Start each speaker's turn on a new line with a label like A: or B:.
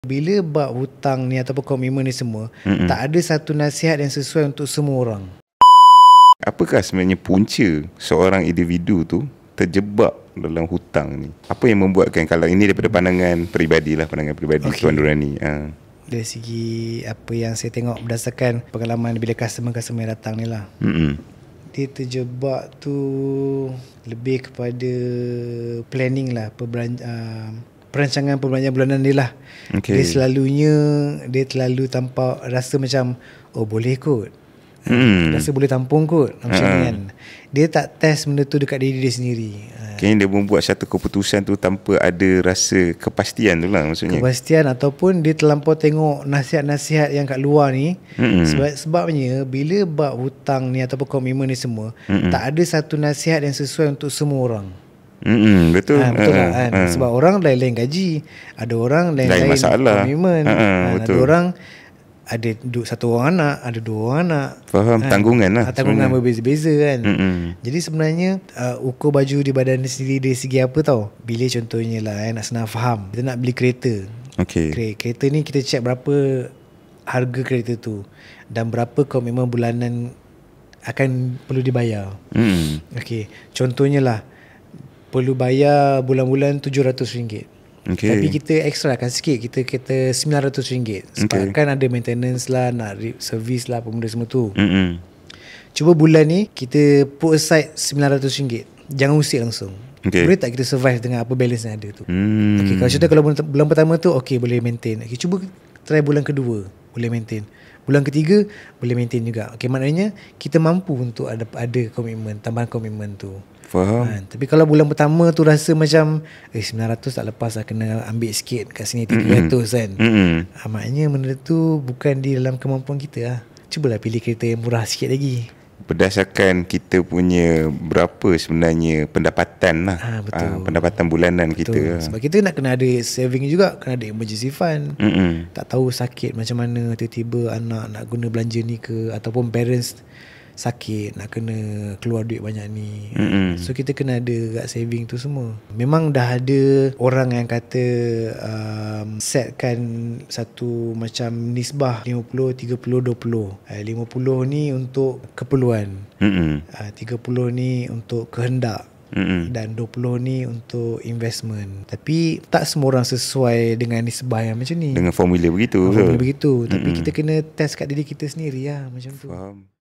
A: Bila bab hutang ni ataupun komitmen ni semua, tak ada satu nasihat yang sesuai untuk semua orang.
B: Apakah sebenarnya punca seorang individu tu terjebak dalam hutang ni? Apa yang membuatkan, kalau ini daripada pandangan peribadi Tuan Nurani.
A: Dari segi apa yang saya tengok berdasarkan pengalaman bila customer yang datang ni lah. Dia terjebak tu lebih kepada planning lah, perancangan perbelanjaan bulanan dia lah. Dia terlalu tampak rasa macam boleh kot, rasa boleh tampung kot, macam ni kan. Dia tak test benda tu dekat diri dia sendiri.
B: Kayaknya dia membuat satu keputusan tu tanpa ada rasa kepastian tu lah maksudnya.
A: Kepastian ataupun dia terlampau tengok nasihat-nasihat yang kat luar ni. Sebabnya bila bab hutang ni ataupun komitmen ni semua, tak ada satu nasihat yang sesuai untuk semua orang.
B: Betul.
A: Betul tak kan? Sebab orang lain-lain gaji, ada orang lain-lain komitmen, ada orang ada satu orang anak, ada dua orang anak.
B: Faham, tanggungan lah.
A: Tanggungan berbeza-beza kan. Jadi sebenarnya ukur baju di badan dia sendiri dari segi apa tau. Bila contohnya lah nak senang faham, kita nak beli kereta. Kereta ni kita check berapa harga kereta tu dan berapa komitmen bulanan akan perlu dibayar. Contohnya lah, perlu bayar bulan-bulan RM700. Tapi kita extrakan sikit, kita kata RM900. Sebabkan ada maintenance lah, nak service lah, apa benda semua tu. Cuba bulan ni kita put aside RM900. Jangan usik langsung. Boleh tak kita survive dengan apa balance yang ada tu? Kalau contoh kalau bulan pertama tu boleh maintain. Cuba try bulan kedua, boleh maintain. Bulan ketiga boleh maintain juga. Maknanya kita mampu untuk ada komitmen, tambahan komitmen tu.
B: Faham.
A: Tapi kalau bulan pertama tu rasa macam 900 tak lepas lah, kena ambil sikit kat sini 300 kan. Maknanya benda tu bukan di dalam kemampuan kita lah. Cubalah pilih kereta yang murah sikit lagi,
B: berdasarkan kita punya berapa sebenarnya pendapatan lah. Pendapatan bulanan kita.
A: Sebab kita nak kena ada saving juga, kena ada emergency fund. Tak tahu sakit macam mana, tiba-tiba anak nak guna belanja ni ke, ataupun parents sakit nak kena keluar duit banyak ni. So kita kena ada kat saving tu semua. Memang dah ada orang yang kata setkan satu macam nisbah 50, 30, 20. 50 ni untuk keperluan, 30 ni untuk kehendak, dan 20 ni untuk investment. Tapi tak semua orang sesuai dengan nisbah yang macam ni,
B: dengan formula begitu.
A: Tapi kita kena test kat diri kita sendiri lah, macam tu.
B: Faham.